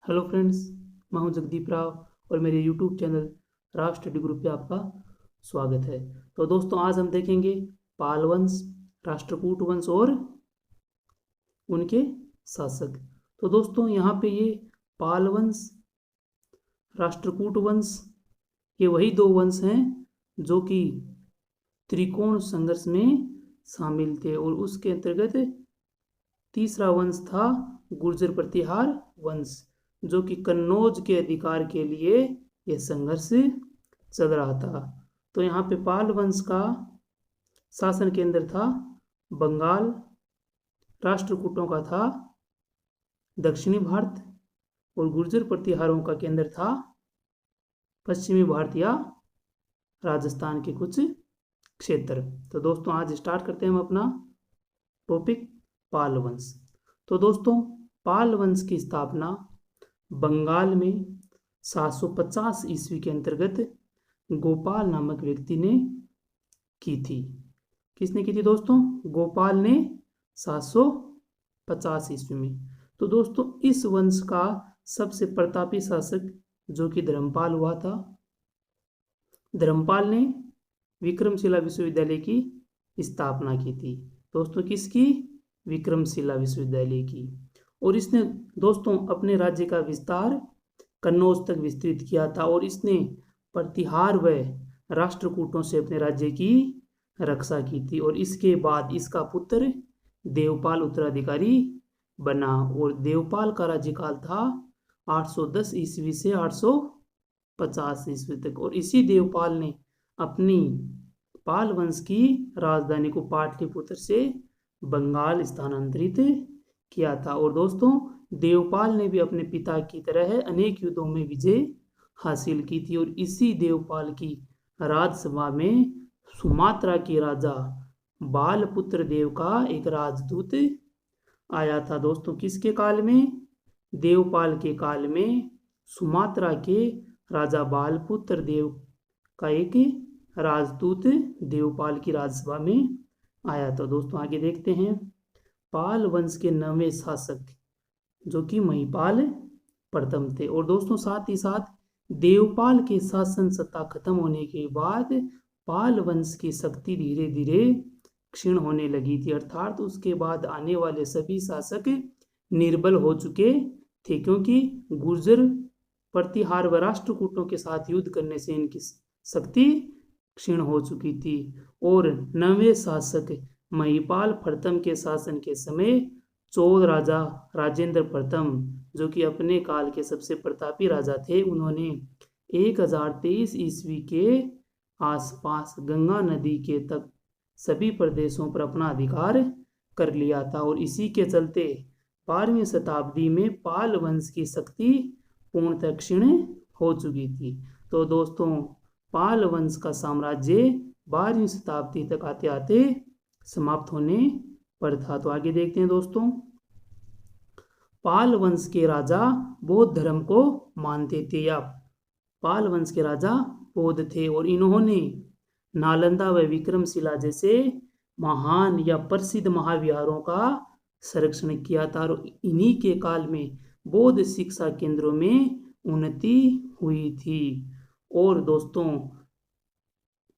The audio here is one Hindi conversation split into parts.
हेलो फ्रेंड्स, मैं हूं जगदीप राव और मेरे यूट्यूब चैनल राष्ट्र स्टडी ग्रुप पे आपका स्वागत है। तो दोस्तों, आज हम देखेंगे पाल वंश, राष्ट्रकूट वंश और उनके शासक। तो दोस्तों, यहाँ पे ये पाल वंश, राष्ट्रकूट वंश, ये वही दो वंश हैं जो कि त्रिकोण संघर्ष में शामिल थे। और उसके अंतर्गत तीसरा वंश था गुर्जर प्रतिहार वंश, जो कि कन्नौज के अधिकार के लिए यह संघर्ष चल रहा था। तो यहाँ पे पाल वंश का शासन केंद्र था बंगाल, राष्ट्रकूटों का था दक्षिणी भारत और गुर्जर प्रतिहारों का केंद्र था पश्चिमी भारत या राजस्थान के कुछ क्षेत्र। तो दोस्तों, आज स्टार्ट करते हैं हम अपना टॉपिक पाल वंश। तो दोस्तों, पाल वंश की स्थापना बंगाल में 750 ईस्वी के अंतर्गत गोपाल नामक व्यक्ति ने की थी। किसने की थी दोस्तों? गोपाल ने 750 ईस्वी में। तो दोस्तों, इस वंश का सबसे प्रतापी शासक जो कि धर्मपाल हुआ था। धर्मपाल ने विक्रमशिला विश्वविद्यालय की स्थापना की थी। दोस्तों, किसकी? विक्रमशिला विश्वविद्यालय की। और इसने दोस्तों अपने राज्य का विस्तार कन्नौज तक विस्तृत किया था और इसने प्रतिहार व राष्ट्रकूटों से अपने राज्य की रक्षा की थी। और इसके बाद इसका पुत्र देवपाल उत्तराधिकारी बना और देवपाल का राज्यकाल था 810 ईस्वी से 850 ईस्वी तक। और इसी देवपाल ने अपनी पाल वंश की राजधानी को पाटलिपुत्र से बंगाल स्थानांतरित किया था। और दोस्तों, देवपाल ने भी अपने पिता की तरह अनेक युद्धों में विजय हासिल की थी। और इसी देवपाल की राजसभा में सुमात्रा के राजा बालपुत्र देव का एक राजदूत आया था। दोस्तों, किसके काल में? देवपाल के काल में सुमात्रा के राजा बालपुत्र देव का एक राजदूत देवपाल की राजसभा में आया था। दोस्तों, आगे देखते हैं। पाल वंश के 9वें शासक जो कि महिपाल प्रथम थे। और दोस्तों, साथ ही साथ देवपाल के शासन सत्ता खत्म होने के बाद पाल वंश की शक्ति धीरे धीरे क्षीण होने लगी थी। अर्थात उसके बाद आने वाले सभी शासक निर्बल हो चुके थे, क्योंकि गुर्जर प्रतिहार व राष्ट्रकूटों के साथ युद्ध करने से इनकी शक्ति क्षीण हो चुकी थी। और 9वें शासक महिपाल प्रथम के शासन के समय चोल राजा राजेंद्र प्रथम, जो कि अपने काल के सबसे प्रतापी राजा थे, उन्होंने 1023 ईस्वी के आसपास गंगा नदी के तक सभी प्रदेशों पर अपना अधिकार कर लिया था। और इसी के चलते 12वीं शताब्दी में पाल वंश की शक्ति पूर्णतः क्षीण हो चुकी थी। तो दोस्तों, पाल वंश का साम्राज्य 12वीं शताब्दी तक आते आते समाप्त होने पर था। तो आगे देखते हैं दोस्तों। पाल वंश के राजा बौद्ध धर्म को मानते थे, या पाल वंश के राजा बौद्ध थे। और इन्होंने नालंदा व विक्रमशिला जैसे महान या प्रसिद्ध महाविहारों का संरक्षण किया था। और इन्हीं के काल में बौद्ध शिक्षा केंद्रों में उन्नति हुई थी। और दोस्तों,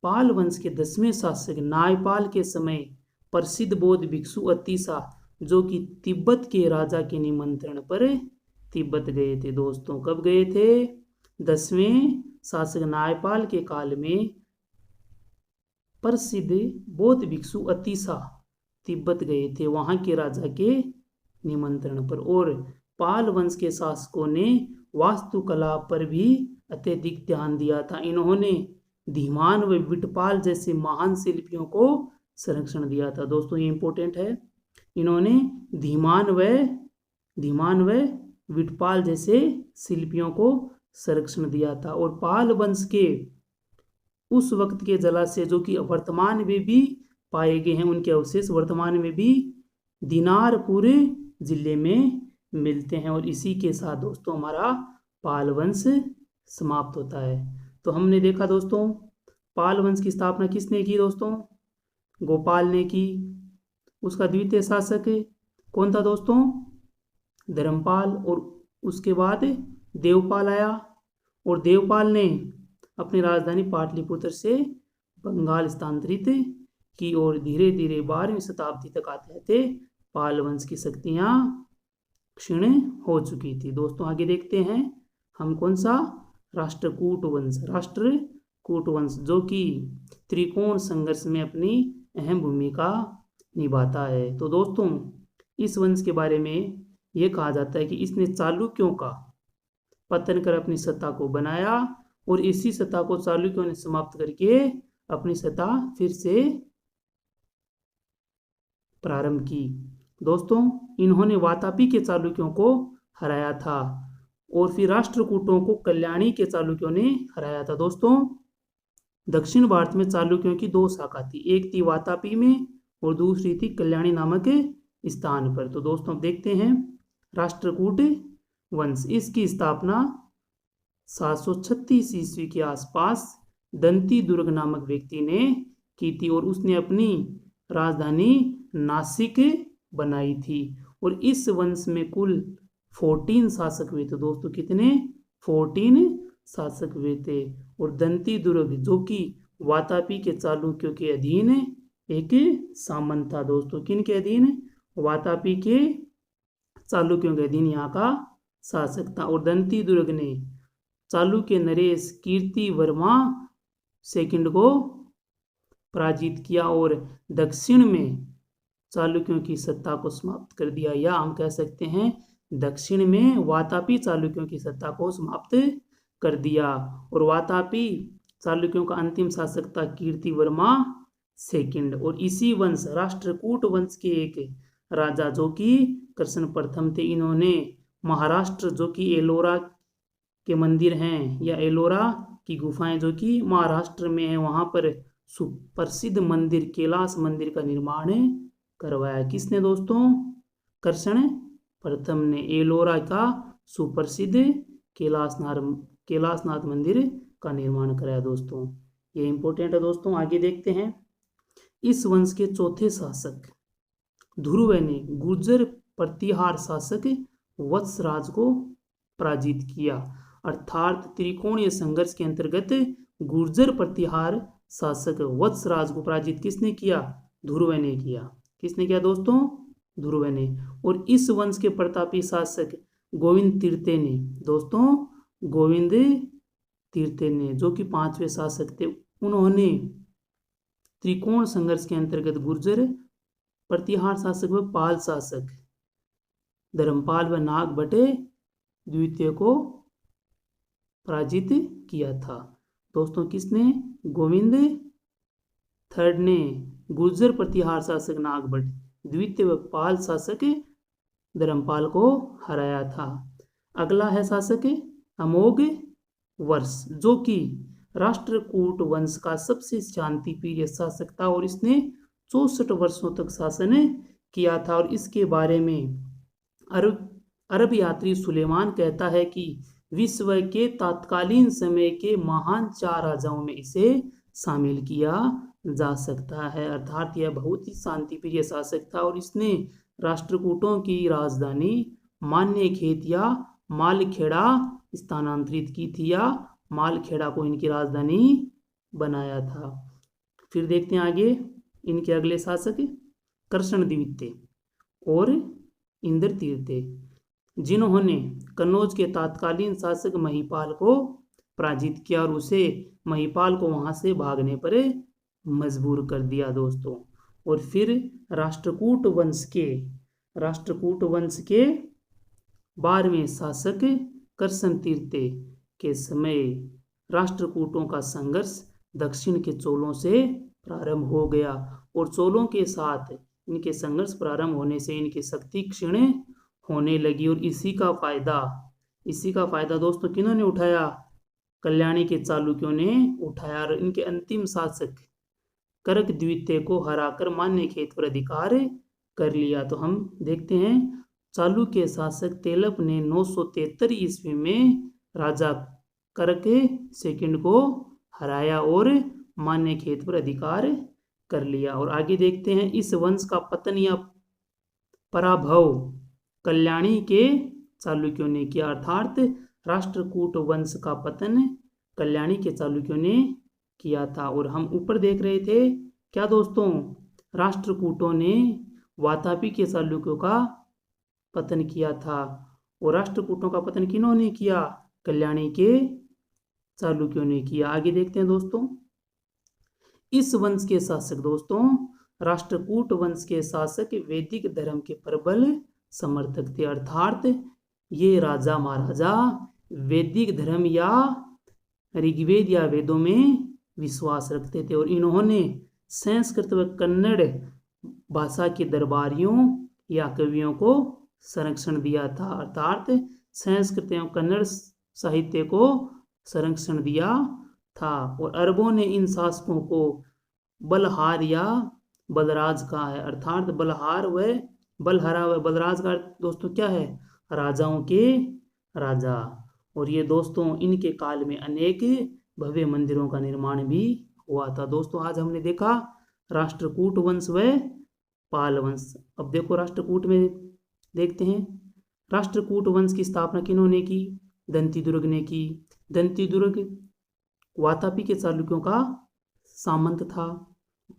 पाल वंश के 10वें शासक नायपाल के समय प्रसिद्ध बौद्ध भिक्षु अतिसा, जो कि तिब्बत के राजा के निमंत्रण पर तिब्बत गए थे। दोस्तों, कब गए थे? 10वें शासक नायपाल के काल में प्रसिद्ध बौद्ध भिक्षु अतिसा तिब्बत गए थे वहां के राजा के निमंत्रण पर। और पाल वंश के शासकों ने वास्तुकला पर भी अत्यधिक ध्यान दिया था। इन्होंने धीमान व विटपाल जैसे महान शिल्पियों को संरक्षण दिया था। दोस्तों, ये इंपॉर्टेंट है। इन्होंने धीमान व विटपाल जैसे शिल्पियों को संरक्षण दिया था। और पाल वंश के उस वक्त के जलाशय जो कि वर्तमान में भी पाए गए हैं, उनके अवशेष वर्तमान में भी दिनारपुर जिले में मिलते हैं। और इसी के साथ दोस्तों हमारा पाल वंश समाप्त होता है। तो हमने देखा दोस्तों, पाल वंश की स्थापना किसने की? दोस्तों, गोपाल ने की। उसका द्वितीय शासक कौन था दोस्तों? धर्मपाल। और उसके बाद देवपाल आया और देवपाल ने अपनी राजधानी पाटलिपुत्र से बंगाल स्थानांतरित की और धीरे धीरे 12वीं शताब्दी तक आते आते पाल वंश की शक्तियां क्षीण हो चुकी थी। दोस्तों आगे देखते हैं हम कौन सा, राष्ट्रकूट वंश जो कि त्रिकोण संघर्ष में अपनी अहम भूमिका निभाता है। तो दोस्तों इस वंश के बारे में यह कहा जाता है कि इसने चालुक्यों का पतन कर अपनी सत्ता को बनाया और इसी सत्ता को चालुक्यों ने समाप्त करके अपनी सत्ता फिर से प्रारंभ की। दोस्तों इन्होंने वातापी के चालुक्यों को हराया था और फिर राष्ट्रकूटों को कल्याणी के चालुक्यों ने हराया था। दोस्तों दक्षिण भारत में चालुक्यों की 2 शाखा थी, एक थी वातापी में और दूसरी थी कल्याणी नामक स्थान पर। तो दोस्तों अब देखते हैं राष्ट्रकूट वंश। इसकी स्थापना 736 ईस्वी के आसपास दंती दुर्ग नामक व्यक्ति ने की थी और उसने अपनी राजधानी नासिक बनाई थी और इस वंश में कुल 14 शासक हुए थे। दोस्तों कितने, 14 शासक हुए थे और दंती दुर्ग जो कि वातापी के चालुक्यों के अधीन एक सामंत था। दोस्तों किन के अधीन, वातापी के चालुक्यों के अधीन यहाँ का शासक था और दंती दुर्ग ने चालुक्य नरेश कीर्ति वर्मा सेकंड को पराजित किया और दक्षिण में चालुक्यों की सत्ता को समाप्त कर दिया, या हम कह सकते हैं दक्षिण में वातापी चालुक्यों की सत्ता को समाप्त कर दिया। और वातापी चालुक्यों का अंतिम शासक था कीर्ति वर्मा सेकंड और इसी वंश राष्ट्रकूट वंश के एक राजा जो कि कृष्ण प्रथम थे, इन्होंने महाराष्ट्र जो कि एलोरा के मंदिर हैं या एलोरा की गुफाएं जो कि महाराष्ट्र में है, वहां पर सुप्रसिद्ध मंदिर कैलाश मंदिर का निर्माण करवाया। किसने दोस्तों, कृष्ण प्रथम ने एलोरा का सुप्रसिद्ध कैलाशनाथ मंदिर का निर्माण कराया। दोस्तों ये इंपॉर्टेंट है। दोस्तों आगे देखते हैं इस वंश के चौथे शासक ध्रुव ने गुर्जर प्रतिहार शासक वत्सराज को पराजित किया, अर्थात त्रिकोणीय संघर्ष के अंतर्गत गुर्जर प्रतिहार शासक वत्सराज को पराजित किसने किया, ध्रुव ने किया। किसने किया दोस्तों, ध्रुव ने। और इस वंश के प्रतापी शासक गोविंद तीर्थे ने, दोस्तों गोविंद तीर्थे ने जो कि 5वें शासक थे, उन्होंने त्रिकोण संघर्ष के अंतर्गत गुर्जर प्रतिहार शासक व पाल शासक धर्मपाल व नागभट्ट द्वितीय को पराजित किया था। दोस्तों किसने, गोविंद थर्ड ने गुर्जर प्रतिहार शासक नागभट्ट द्वितीय व पाल शासक धर्मपाल को हराया था। अगला है शासक अमोघ वर्ष जो कि राष्ट्रकूट वंश का सबसे शांतिप्रिय शासक था और इसने 64 वर्षों तक शासन किया था। और इसके बारे में अरब यात्री सुलेमान कहता है कि विश्व के तत्कालीन समय के महान 4 राजाओं में इसे शामिल किया जा सकता है, अर्थात यह बहुत ही शांतिप्रिय शासक था और इसने राष्ट्रकूटों की राजधानी मान्यखेत या मालखेड़ा स्थानांतरित की थी या मालखेड़ा को इनकी राजधानी बनाया था। फिर देखते हैं आगे इनके अगले शासक कृष्ण द्वितीय और इंद्र तीर्थे, जिन्होंने कन्नौज के तत्कालीन शासक महिपाल को पराजित किया और उसे महिपाल को वहां से भागने पर मजबूर कर दिया। दोस्तों और फिर राष्ट्रकूट वंश के 12वें शासक कृष्ण तीर्थे के समय राष्ट्रकूटों का संघर्ष दक्षिण के चोलों से प्रारंभ हो गया और चोलों के साथ इनके संघर्ष प्रारंभ होने से इनकी शक्ति क्षीण होने लगी और इसी का फायदा दोस्तों किन्होंने उठाया, कल्याणी के चालुक्यों ने उठाया और इनके अंतिम शासक करक द्वितीय को हराकर मान्यखेत पर अधिकार कर लिया। तो हम देखते हैं चालुक्य शासक तेलप ने 973 ईस्वी में राजा करक सेकंड को हराया और मान्यखेत पर अधिकार कर लिया। और आगे देखते हैं इस वंश का पतन या पराभव कल्याणी के चालुक्यों ने किया, अर्थात राष्ट्रकूट वंश का पतन कल्याणी के चालुक्यों ने किया था। और हम ऊपर देख रहे थे क्या दोस्तों, राष्ट्रकूटों ने वातापी के चालुक्यों का पतन किया था। और राष्ट्रकूटों का पतन किन्होंने किया, कल्याणी के चालुक्यों ने किया। आगे देखते हैं दोस्तों, इस वंश के शासक दोस्तों, राष्ट्रकूट वंश के शासक वैदिक धर्म के प्रबल समर्थक थे, अर्थात ये राजा महाराजा वैदिक धर्म या ऋग्वेद या वेदों में विश्वास रखते थे। और इन्होंने संस्कृत व कन्नड़ भाषा के दरबारियों या कवियों को संरक्षण दिया था, अर्थात संस्कृत एवं कन्नड़ साहित्य को संरक्षण दिया था। और अरबों ने इन शासकों को बलहार या बलराज कहा है, अर्थात बलहार व बलहरा व बलराज का दोस्तों क्या है, राजाओं के राजा। और ये दोस्तों इनके काल में अनेक भव्य मंदिरों का निर्माण भी हुआ था। दोस्तों आज हमने देखा राष्ट्रकूट वंश व पाल वंश। अब देखो राष्ट्रकूट में देखते हैं, राष्ट्रकूट वंश की स्थापना किन्होंने की, दंतीदुर्ग ने की। दंतीदुर्ग वातापी के चालुक्यों का सामंत था।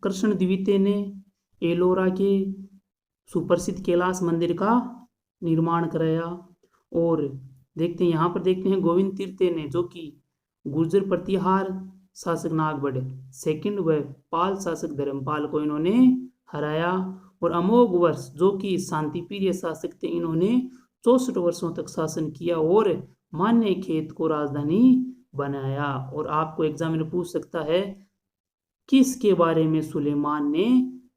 कृष्ण द्वितीय ने एलोरा के सुप्रसिद्ध कैलाश मंदिर का निर्माण कराया। और देखते हैं यहाँ पर देखते हैं गोविंद तृतीय ने, जो कि गुर्जर प्रतिहार शासक नागबड़ सेकंड व पाल शासक धर्मपाल को इन्होंने हराया। और अमोघ वर्ष जो कि शांतिप्रिय शासक थे, इन्होंने 64 वर्षों तक शासन किया और मान्य खेत को राजधानी बनाया। और आपको एग्जाम में पूछ सकता है किसके बारे में सुलेमान ने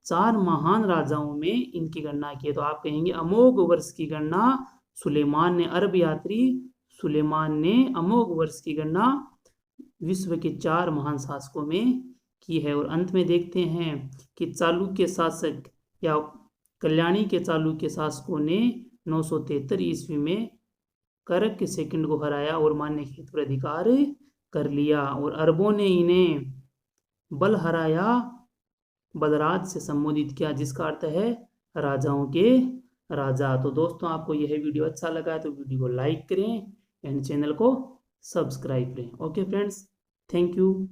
4 महान राजाओं में इनकी गणना की, तो आप कहेंगे अमोघ वर्ष की गणना सुलेमान ने, अरब यात्री सुलेमान ने अमोघ वर्ष की गणना विश्व के 4 महान शासकों में की है। और अंत में देखते हैं कि चालुक्य शासक या कल्याणी के चालुक्य शासकों ने 973 ईस्वी में करक के सेकंड को हराया और मान्य खेत पर अधिकार कर लिया। और अरबों ने इन्हें बलहराया बलराज से संबोधित किया, जिसका अर्थ है राजाओं के राजा। तो दोस्तों आपको यह वीडियो अच्छा लगा है तो वीडियो को लाइक करें एंड चैनल को सब्सक्राइब करें। Okay friends, thank you.